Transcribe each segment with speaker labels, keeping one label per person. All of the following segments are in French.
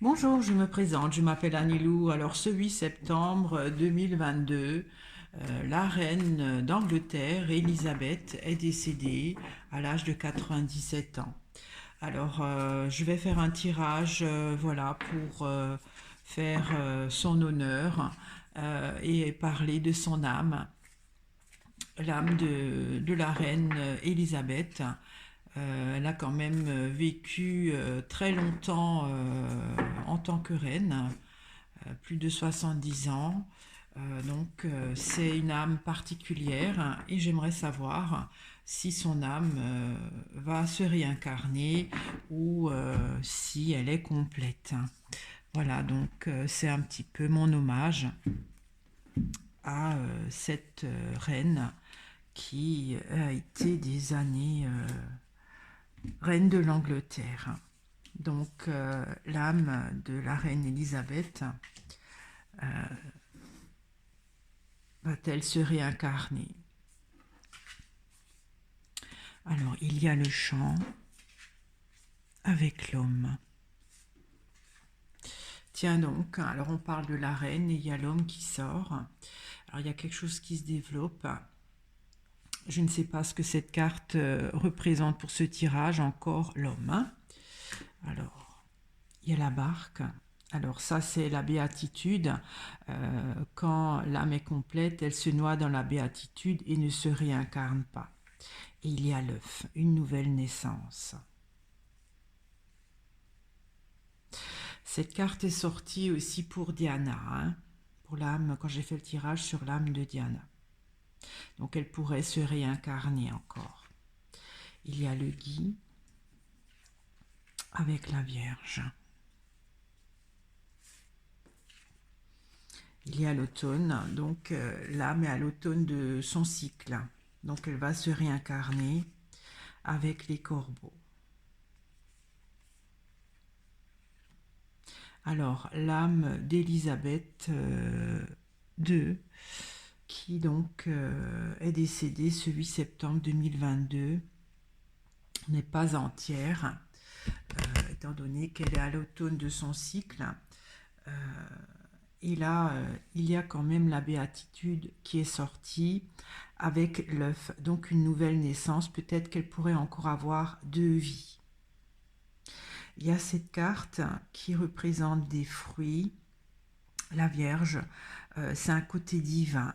Speaker 1: Bonjour, je me présente, je m'appelle Anilou. Alors ce 8 septembre 2022, la reine d'Angleterre, Élisabeth, est décédée à l'âge de 97 ans. Alors je vais faire un tirage voilà, pour faire son honneur et parler de son âme, l'âme de la reine Élisabeth. Elle a quand même vécu très longtemps en tant que reine, plus de 70 ans. C'est une âme particulière et j'aimerais savoir si son âme va se réincarner ou si elle est complète. Voilà, c'est un petit peu mon hommage à cette reine qui a été des années reine de l'Angleterre. L'âme de la reine Élisabeth va-t-elle se réincarner? Alors, il y a le chant avec l'homme. Tiens donc, alors on parle de la reine et il y a l'homme qui sort. Alors, il y a quelque chose qui se développe. Je ne sais pas ce que cette carte représente pour ce tirage, encore l'homme, hein. Alors, il y a la barque. Alors ça, c'est la béatitude. Quand l'âme est complète, elle se noie dans la béatitude et ne se réincarne pas. Et il y a l'œuf, une nouvelle naissance. Cette carte est sortie aussi pour Diana, hein, pour l'âme, quand j'ai fait le tirage sur l'âme de Diana. Donc elle pourrait se réincarner encore. Il y a le gui avec la Vierge. Il y a l'automne, l'âme est à l'automne de son cycle. Donc elle va se réincarner avec les corbeaux. Alors, l'âme d'Élisabeth II, qui est décédée ce 8 septembre 2022, n'est pas entière, étant donné qu'elle est à l'automne de son cycle. Euh, et là, il y a quand même la béatitude qui est sortie avec l'œuf, donc une nouvelle naissance. Peut-être qu'elle pourrait encore avoir deux vies. Il y a cette carte qui représente des fruits. La Vierge, c'est un côté divin.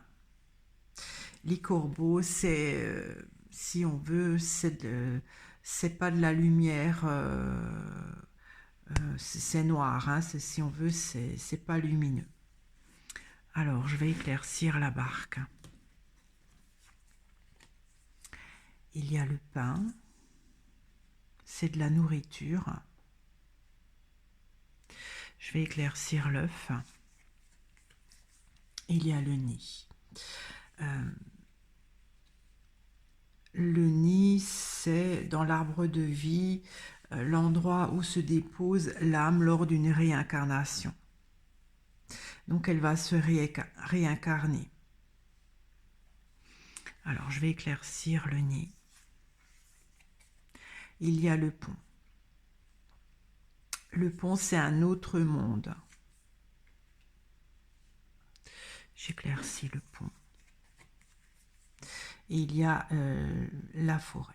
Speaker 1: Les corbeaux, si on veut, c'est pas de la lumière, c'est noir, hein, si on veut, c'est pas lumineux. Alors, je vais éclaircir la barque. Il y a le pain, c'est de la nourriture. Je vais éclaircir l'œuf. Il y a le nid. Le nid, c'est dans l'arbre de vie l'endroit où se dépose l'âme lors d'une réincarnation. Donc elle va se réincarner. Alors je vais éclaircir le nid. Il y a le pont. Le pont, c'est un autre monde. J'éclaircis le pont. Et il y a la forêt.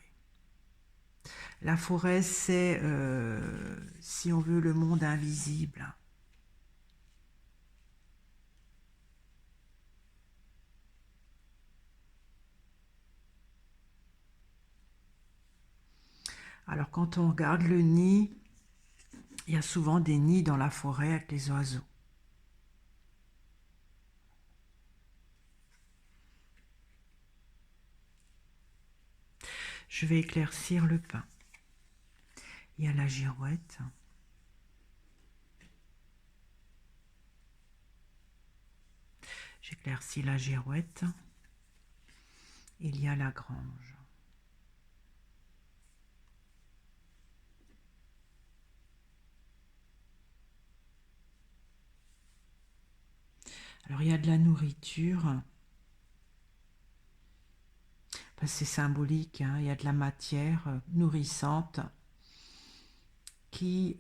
Speaker 1: La forêt, c'est, si on veut, le monde invisible. Alors quand on regarde le nid, il y a souvent des nids dans la forêt avec les oiseaux. Je vais éclaircir le pain. Il y a la girouette. J'éclaircis la girouette. Il y a la grange. Alors il y a de la nourriture. Enfin, c'est symbolique, hein. Il y a de la matière nourrissante qui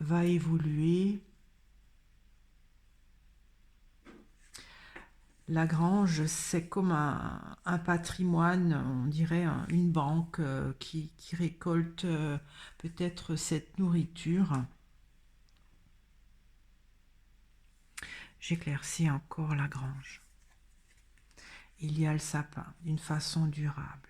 Speaker 1: va évoluer. La grange, c'est comme un patrimoine, on dirait une banque qui récolte peut-être cette nourriture. J'éclaircis encore la grange. Il y a le sapin d'une façon durable.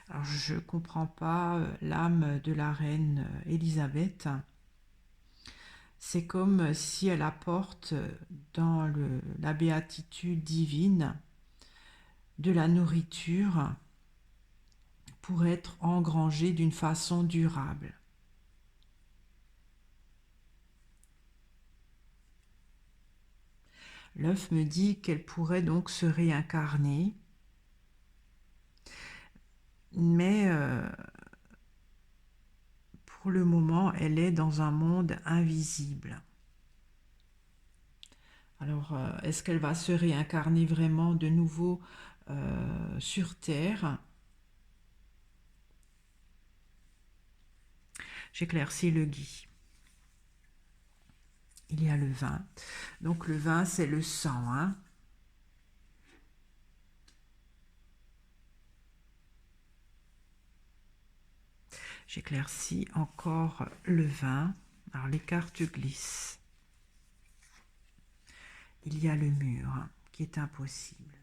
Speaker 1: Alors je ne comprends pas l'âme de la reine Élisabeth. C'est comme si elle apporte dans la béatitude divine de la nourriture pour être engrangée d'une façon durable. L'œuf me dit qu'elle pourrait donc se réincarner, mais pour le moment, elle est dans un monde invisible. Alors, est-ce qu'elle va se réincarner vraiment de nouveau sur Terre? J'éclaircis le gui. Il y a le vin. Donc le vin, c'est le sang, hein. J'éclaircis encore le vin. Alors les cartes glissent. Il y a le mur qui est impossible.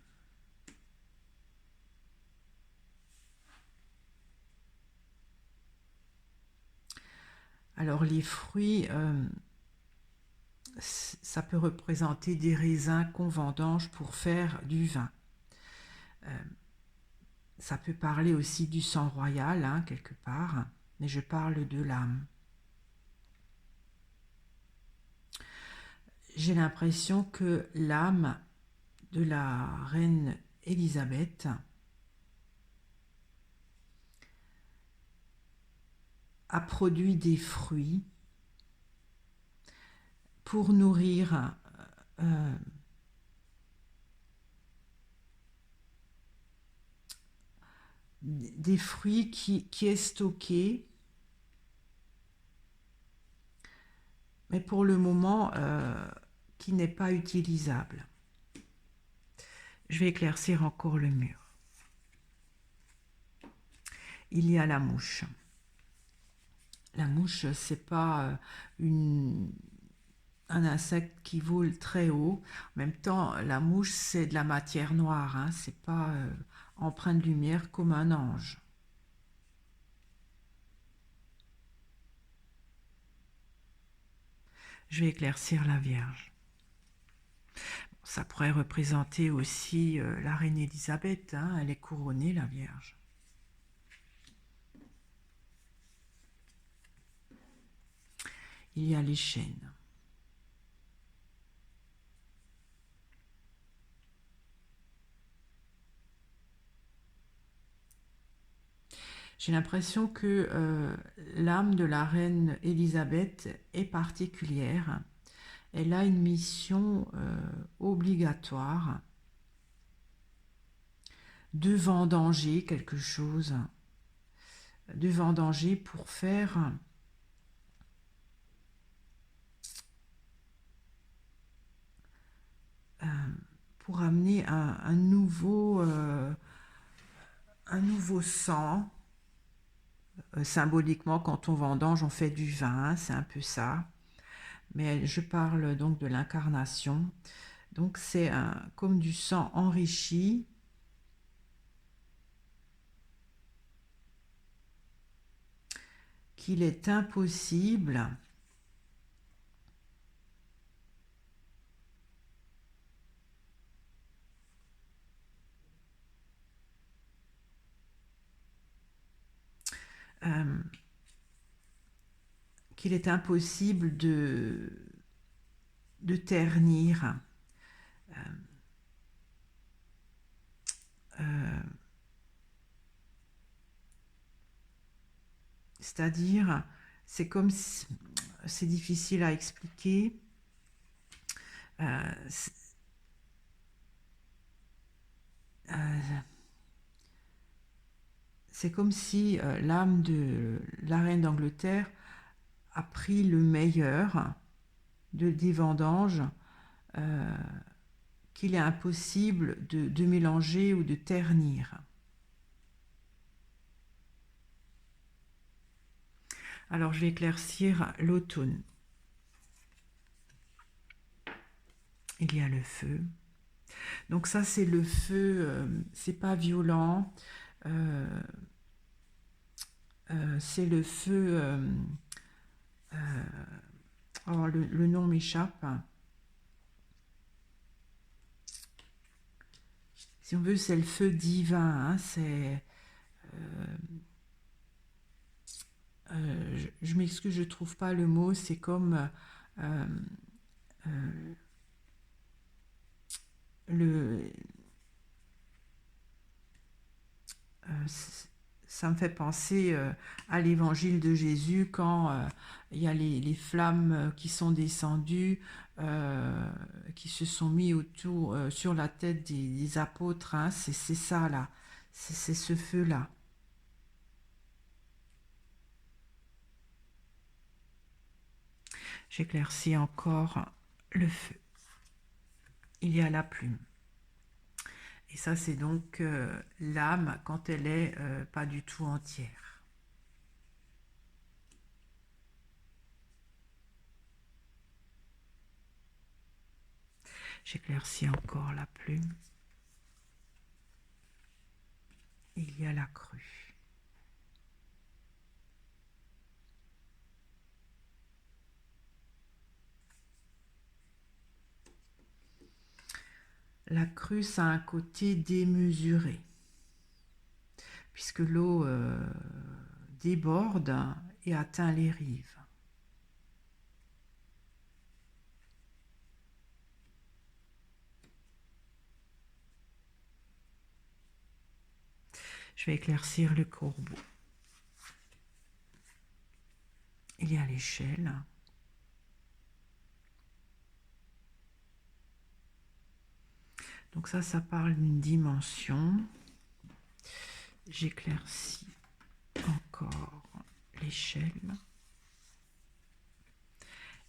Speaker 1: Alors les fruits, ça peut représenter des raisins qu'on vendange pour faire du vin. Ça peut parler aussi du sang royal, hein, quelque part, mais je parle de l'âme. J'ai l'impression que l'âme de la reine Élisabeth a produit des fruits pour nourrir des fruits qui est stocké, mais pour le moment qui n'est pas utilisable. Je vais éclaircir encore le mur. Il y a la mouche. La mouche, c'est pas un insecte qui vole très haut. En même temps, la mouche, c'est de la matière noire, hein. C'est pas empreint de lumière comme un ange. Je vais éclaircir la Vierge. Ça pourrait représenter aussi la reine Élisabeth, hein. Elle est couronnée, la Vierge. Il y a les chênes. J'ai l'impression que l'âme de la reine Élisabeth est particulière. Elle a une mission obligatoire de vendanger quelque chose, de vendanger pour faire pour amener un nouveau sang. Symboliquement, quand on vendange, on fait du vin, c'est un peu ça. Mais je parle donc de l'incarnation. Donc c'est comme du sang enrichi qu'il est impossible de ternir. C'est-à-dire, c'est comme si, c'est difficile à expliquer. C'est c'est comme si l'âme de la reine d'Angleterre a pris le meilleur des vendanges euh, qu'il est impossible de mélanger ou de ternir. Alors je vais éclaircir l'automne. Il y a le feu. Donc ça c'est le feu, c'est pas violent, euh, c'est le feu, oh, le nom m'échappe. Si on veut, c'est le feu divin, hein, c'est... je m'excuse, je trouve pas le mot, c'est comme euh, euh, le... ça me fait penser à l'évangile de Jésus quand il y a les flammes qui sont descendues, qui se sont mis autour, sur la tête des apôtres. Hein, c'est ça là, c'est ce feu-là. J'éclaircis encore le feu. Il y a la plume. Et ça, c'est donc l'âme quand elle est pas du tout entière. J'éclaircis encore la plume. Il y a la crue. La crue, ça a un côté démesuré, puisque l'eau déborde et atteint les rives. Je vais éclaircir le corbeau. Il y a l'échelle. Donc ça parle d'une dimension. J'éclaircis encore l'échelle.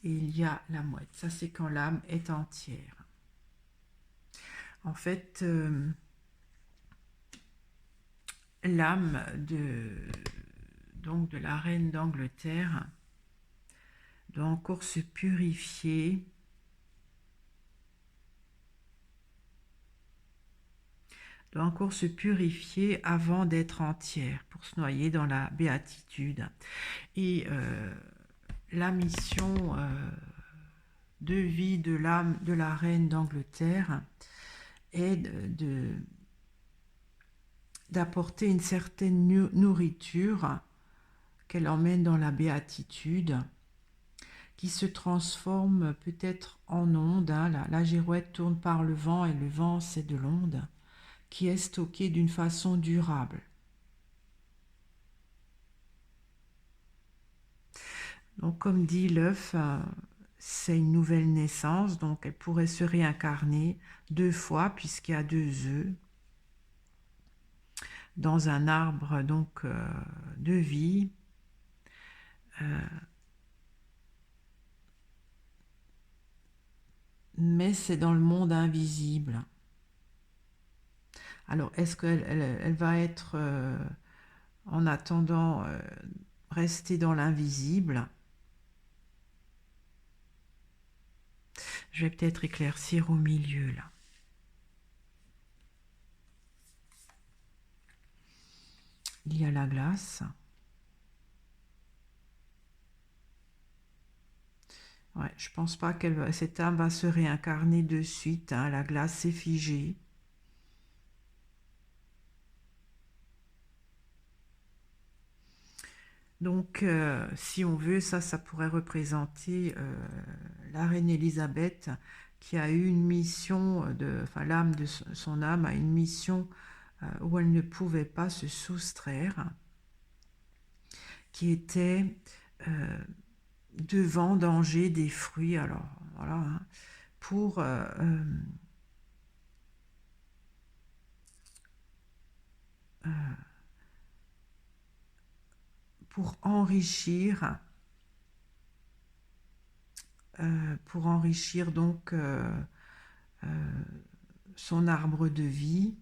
Speaker 1: Et il y a la mouette. Ça, c'est quand l'âme est entière. En fait, l'âme donc de la reine d'Angleterre doit encore se purifier avant d'être entière, pour se noyer dans la béatitude. Et la mission de vie de l'âme de la reine d'Angleterre est d'apporter une certaine nourriture qu'elle emmène dans la béatitude, qui se transforme peut-être en onde. Hein, la girouette tourne par le vent et le vent c'est de l'onde, qui est stockée d'une façon durable. Donc comme dit l'œuf, c'est une nouvelle naissance, donc elle pourrait se réincarner 2 fois puisqu'il y a 2 œufs dans un arbre donc de vie. Mais c'est dans le monde invisible. Alors, est-ce qu'elle va être, en attendant, rester dans l'invisible? Je vais peut-être éclaircir au milieu, là. Il y a la glace. Ouais, je pense pas que cette âme va se réincarner de suite. Hein. La glace est figée. Donc, si on veut, ça pourrait représenter la reine Élisabeth qui a eu une mission, enfin l'âme de son âme a une mission où elle ne pouvait pas se soustraire, qui était de vendanger des fruits, alors voilà, hein, pour pour enrichir donc son arbre de vie,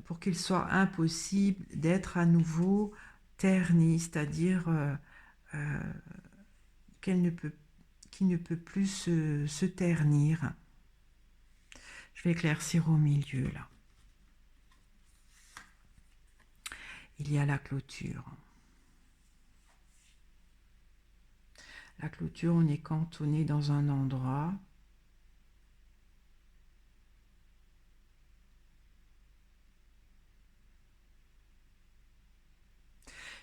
Speaker 1: pour qu'il soit impossible d'être à nouveau terni, c'est-à-dire qu'elle ne peut, qu'il ne peut plus se ternir. Je vais éclaircir au milieu là. Il y a la clôture. La clôture, on est cantonné dans un endroit.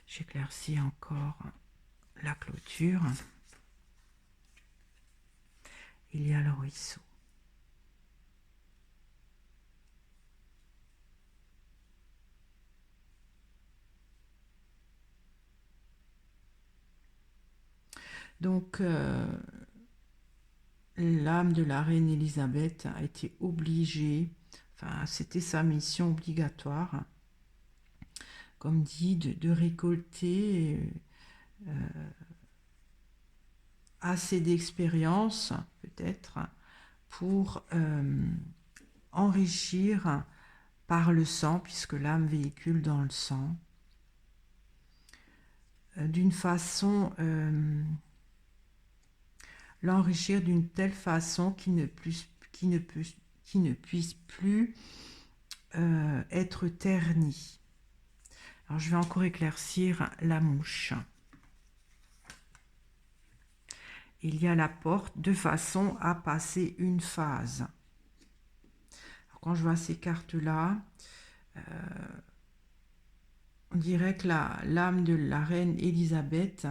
Speaker 1: J'éclaircis encore la clôture. Il y a le ruisseau. Donc, l'âme de la reine Élisabeth a été obligée, enfin, c'était sa mission obligatoire, comme dit, de récolter assez d'expérience, peut-être, pour enrichir par le sang, puisque l'âme véhicule dans le sang, d'une façon, l'enrichir d'une telle façon qu'il ne puisse plus être terni. Alors je vais encore éclaircir la mouche. Il y a la porte de façon à passer une phase. Alors, quand je vois ces cartes-là, on dirait que l'âme de la reine Élisabeth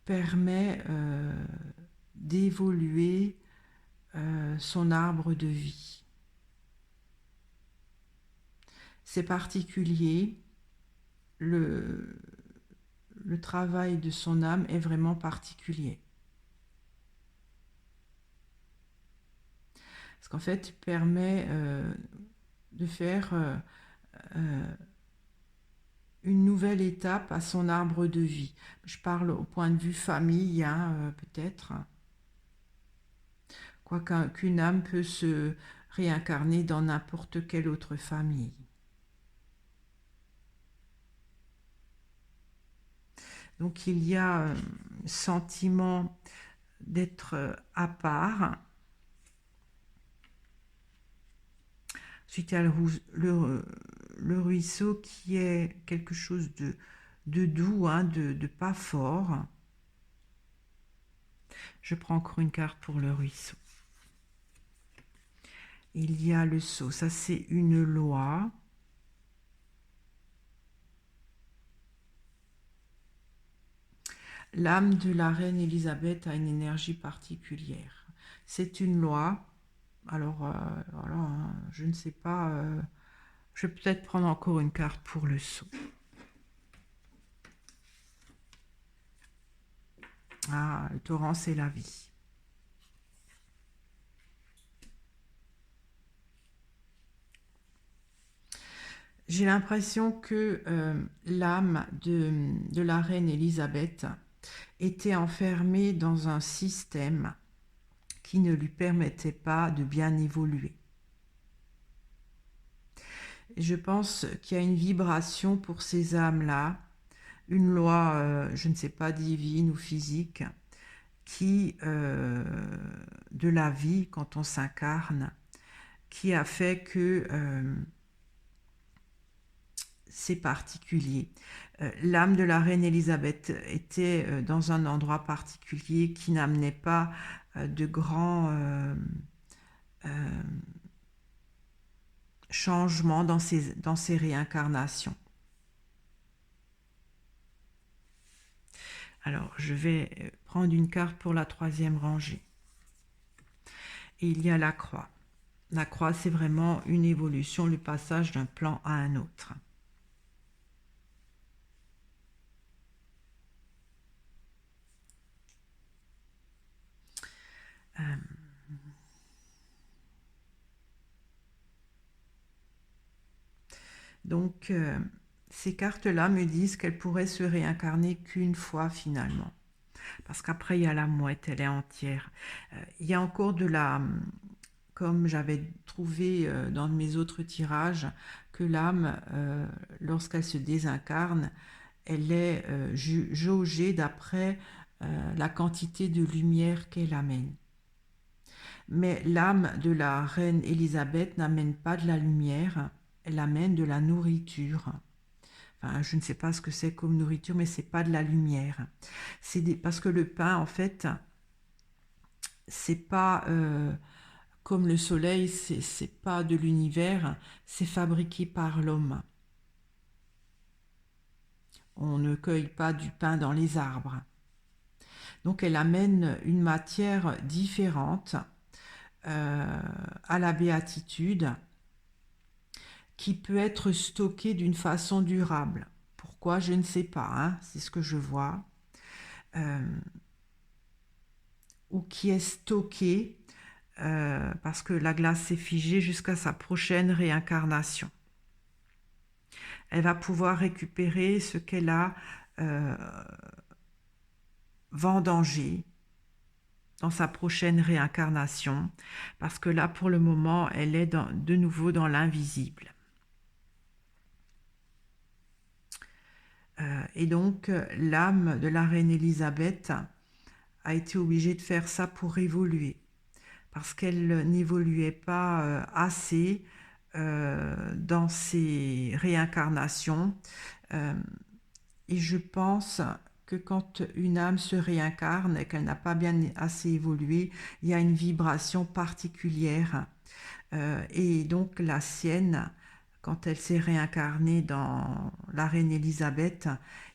Speaker 1: permet d'évoluer son arbre de vie. C'est particulier, le travail de son âme est vraiment particulier. Parce qu'en fait, il permet de faire une nouvelle étape à son arbre de vie. Je parle au point de vue famille, hein, peut-être. Quoique qu'une âme peut se réincarner dans n'importe quelle autre famille. Donc il y a un sentiment d'être à part. Ensuite, il y a le ruisseau qui est quelque chose de doux, hein, de pas fort. Je prends encore une carte pour le ruisseau. Il y a le sceau, ça c'est une loi. L'âme de la reine Élisabeth a une énergie particulière. C'est une loi. Alors, voilà, hein, je ne sais pas. Je vais peut-être prendre encore une carte pour le sceau. Ah, le torrent, c'est la vie. J'ai l'impression que l'âme de la reine Élisabeth était enfermée dans un système qui ne lui permettait pas de bien évoluer. Et je pense qu'il y a une vibration pour ces âmes-là, une loi, je ne sais pas, divine ou physique, qui, de la vie, quand on s'incarne, qui a fait que c'est particulier. L'âme de la reine Élisabeth était dans un endroit particulier qui n'amenait pas de grands changements dans ses réincarnations. Alors, je vais prendre une carte pour la troisième rangée. Et il y a la croix. La croix, c'est vraiment une évolution, le passage d'un plan à un autre. Donc, ces cartes-là me disent qu'elle pourrait se réincarner qu'une fois finalement. Parce qu'après, il y a la mouette, elle est entière. Il y a encore de la... Comme j'avais trouvé dans mes autres tirages, que l'âme, lorsqu'elle se désincarne, elle est jaugée d'après la quantité de lumière qu'elle amène. Mais l'âme de la reine Élisabeth n'amène pas de la lumière, elle amène de la nourriture. Enfin, je ne sais pas ce que c'est comme nourriture, mais c'est pas de la lumière. Parce que le pain, en fait, c'est pas comme le soleil, c'est pas de l'univers, c'est fabriqué par l'homme. On ne cueille pas du pain dans les arbres. Donc elle amène une matière différente à la béatitude qui peut être stockée d'une façon durable. Pourquoi, je ne sais pas, hein, c'est ce que je vois. Ou qui est stockée parce que la glace s'est figée jusqu'à sa prochaine réincarnation. Elle va pouvoir récupérer ce qu'elle a vendangé dans sa prochaine réincarnation, parce que là, pour le moment, elle est de nouveau dans l'invisible. Et donc, l'âme de la reine Élisabeth a été obligée de faire ça pour évoluer, parce qu'elle n'évoluait pas assez dans ses réincarnations. Et je pense que quand une âme se réincarne et qu'elle n'a pas bien assez évolué, il y a une vibration particulière. Et donc la sienne, quand elle s'est réincarnée dans la reine Élisabeth,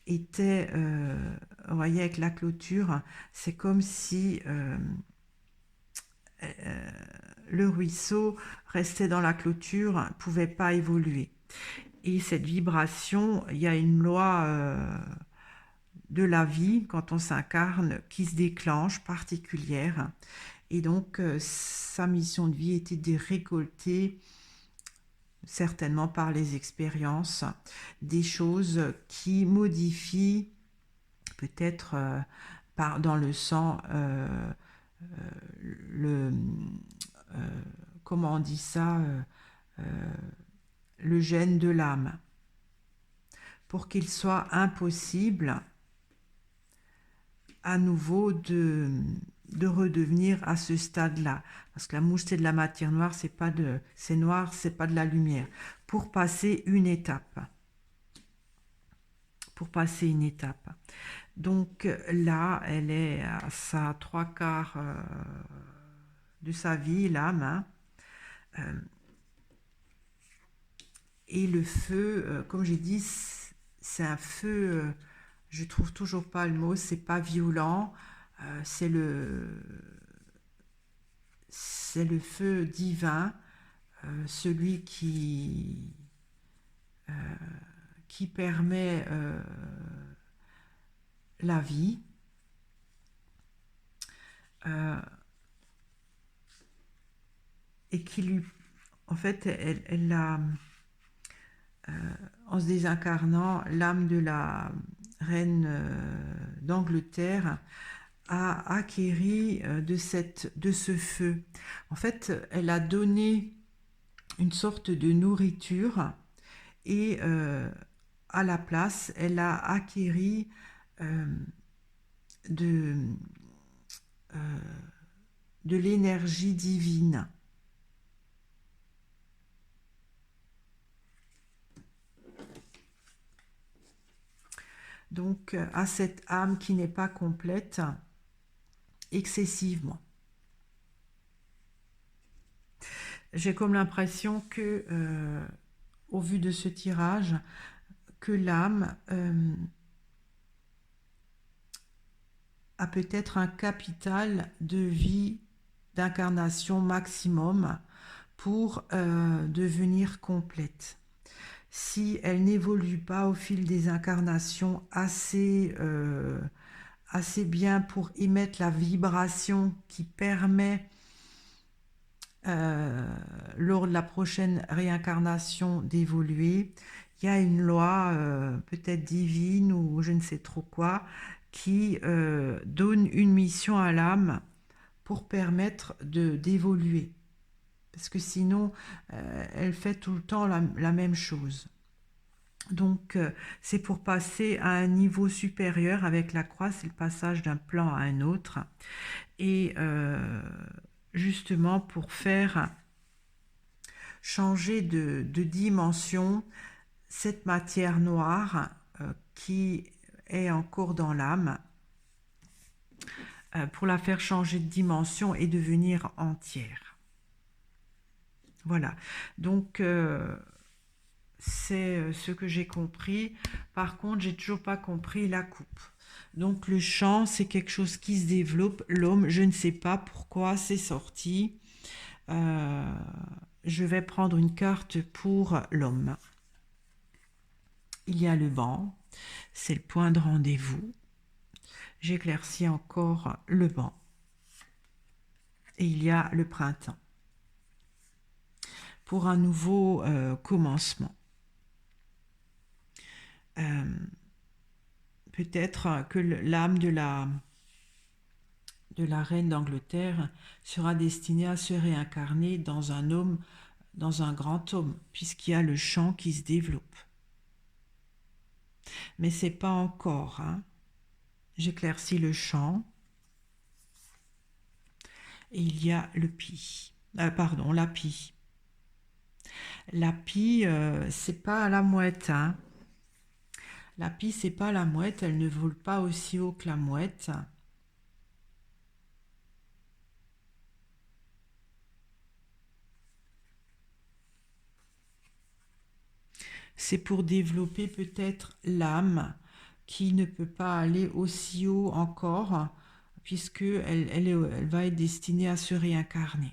Speaker 1: était, vous voyez, avec la clôture, c'est comme si le ruisseau restait dans la clôture, ne pouvait pas évoluer. Et cette vibration, il y a une loi de la vie, quand on s'incarne, qui se déclenche, particulière. Et donc, sa mission de vie était de récolter, certainement par les expériences, des choses qui modifient, peut-être dans le sang, le... comment on dit ça le gène de l'âme, pour qu'il soit impossible à nouveau de redevenir à ce stade-là. Parce que la mouche, c'est de la matière noire, c'est noir, c'est pas de la lumière. Pour passer une étape. Donc là, elle est à sa 3/4 de sa vie, l'âme. Hein. Et le feu, comme j'ai dit, c'est un feu, je trouve toujours pas le mot, c'est pas violent, c'est le feu divin, celui qui permet la vie. Et qui lui, en fait, elle a, en se désincarnant, l'âme de la reine d'Angleterre a acquéri de ce feu. En fait, elle a donné une sorte de nourriture et à la place, elle a acquéri de l'énergie divine. Donc, à cette âme qui n'est pas complète, excessivement. J'ai comme l'impression que, au vu de ce tirage, que l'âme a peut-être un capital de vie, d'incarnation maximum pour devenir complète. Si elle n'évolue pas au fil des incarnations assez bien pour émettre la vibration qui permet lors de la prochaine réincarnation d'évoluer, il y a une loi peut-être divine ou je ne sais trop quoi qui donne une mission à l'âme pour permettre d'évoluer. Parce que sinon, elle fait tout le temps la même chose. Donc, c'est pour passer à un niveau supérieur avec la croix, c'est le passage d'un plan à un autre. Et justement, pour faire changer de dimension cette matière noire qui est encore dans l'âme, pour la faire changer de dimension et devenir entière. Voilà. Donc, c'est ce que j'ai compris. Par contre, j'ai toujours pas compris la coupe. Donc le chant, c'est quelque chose qui se développe. L'homme, je ne sais pas pourquoi c'est sorti. Euh, je vais prendre une carte pour l'homme. Il y a le banc, c'est le point de rendez-vous. J'éclaircis encore le banc. Et il y a le printemps. Pour un nouveau commencement. Peut-être que l'âme de la reine d'Angleterre sera destinée à se réincarner dans un homme, dans un grand homme, puisqu'il y a le chant qui se développe. Mais c'est pas encore. Hein. J'éclaircis le chant. Et il y a le pi. Pardon, la pie. La pie, c'est pas la mouette. Hein. La pie, c'est pas la mouette. Elle ne vole pas aussi haut que la mouette. C'est pour développer peut-être l'âme qui ne peut pas aller aussi haut encore, puisque elle va être destinée à se réincarner.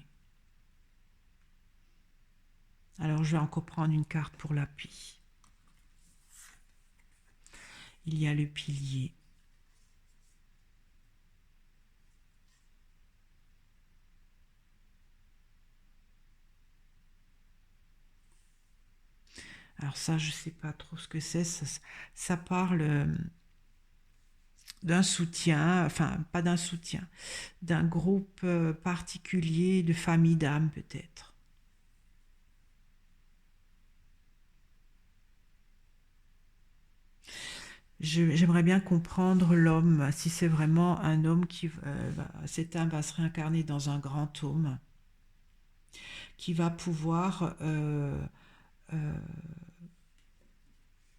Speaker 1: Alors je vais encore prendre une carte pour l'appui. Il y a le pilier. Alors ça, je ne sais pas trop ce que c'est. Ça parle d'un soutien, enfin pas d'un soutien, d'un groupe particulier de famille d'âmes peut-être. J'aimerais bien comprendre l'homme, si c'est vraiment un homme qui, cet âme va se réincarner dans un grand homme, qui va pouvoir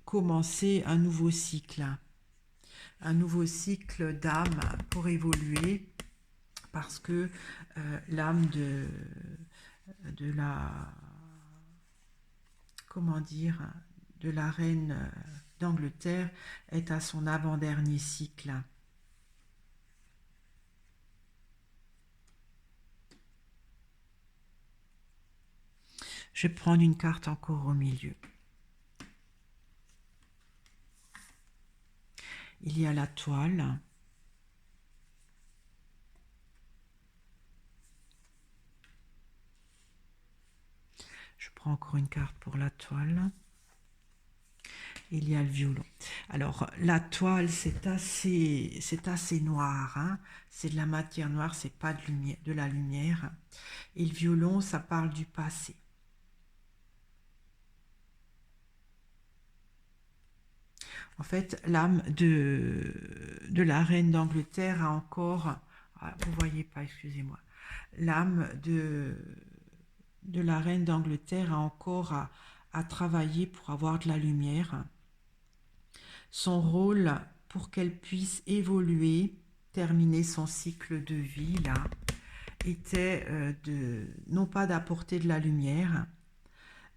Speaker 1: commencer un nouveau cycle d'âme pour évoluer, parce que l'âme de la, comment dire, de la reine d'Angleterre est à son avant-dernier cycle. Je vais prendre une carte encore au milieu. Il y a la toile. Je prends encore une carte pour la toile. Il y a le violon. Alors, la toile, c'est assez noir. Hein. C'est de la matière noire, c'est pas de la lumière. Et le violon, ça parle du passé. En fait, l'âme de la reine d'Angleterre a encore... vous voyez pas, excusez-moi. L'âme de la reine d'Angleterre a encore à travailler pour avoir de la lumière. Son rôle pour qu'elle puisse évoluer, terminer son cycle de vie, là, était non pas d'apporter de la lumière,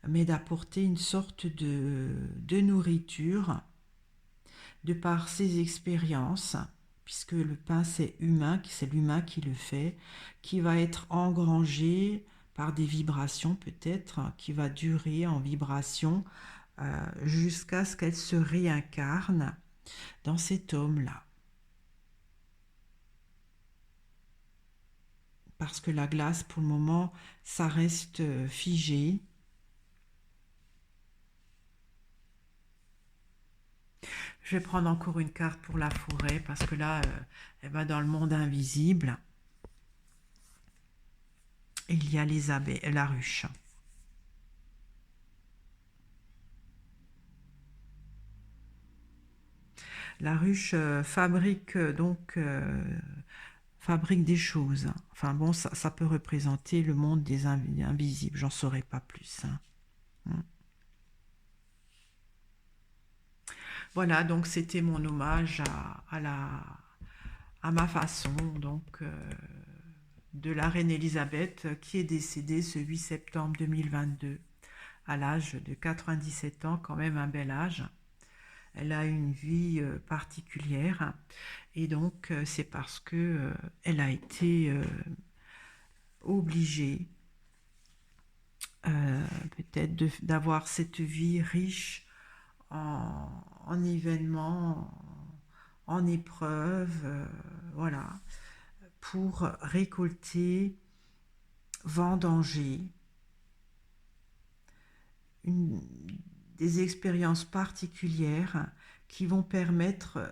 Speaker 1: mais d'apporter une sorte de nourriture de par ses expériences, puisque le pain c'est humain, c'est l'humain qui le fait, qui va être engrangé par des vibrations peut-être, qui va durer en vibration jusqu'à ce qu'elle se réincarne dans cet homme-là. Parce que la glace, pour le moment, ça reste figé. Je vais prendre encore une carte pour la forêt parce que là, elle va dans le monde invisible. Il y a les abeilles, la ruche. La ruche fabrique fabrique des choses. Enfin bon, ça peut représenter le monde des invisibles. J'en saurais pas plus, hein. Voilà, donc c'était mon hommage à ma façon, donc de la reine Elisabeth qui est décédée ce 8 septembre 2022 à l'âge de 97 ans, quand même un bel âge. Elle a une vie particulière et donc c'est parce que elle a été obligée peut-être d'avoir cette vie riche en événements, en épreuves, voilà, pour récolter, vendanger des expériences particulières qui vont permettre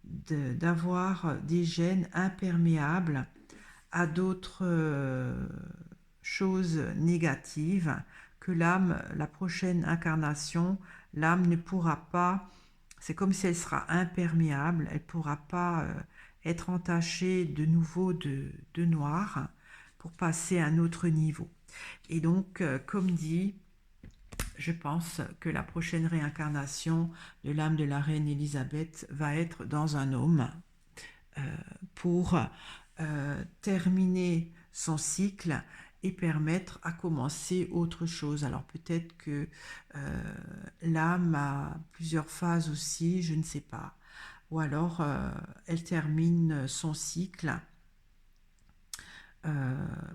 Speaker 1: d'avoir des gènes imperméables à d'autres choses négatives que l'âme, la prochaine incarnation, l'âme ne pourra pas, c'est comme si elle sera imperméable, elle ne pourra pas être entachée de nouveau de noir pour passer à un autre niveau. Et donc, comme dit, je pense que la prochaine réincarnation de l'âme de la reine Elisabeth va être dans un homme pour terminer son cycle et permettre à commencer autre chose. Alors peut-être que l'âme a plusieurs phases aussi, je ne sais pas. Ou alors elle termine son cycle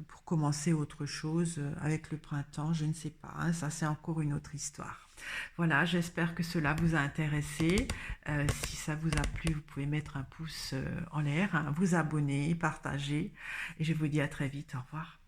Speaker 1: pour commencer autre chose avec le printemps, je ne sais pas, hein, ça c'est encore une autre histoire. Voilà, j'espère que cela vous a intéressé. Si ça vous a plu, vous pouvez mettre un pouce en l'air, hein, vous abonner, partager, et je vous dis à très vite, au revoir.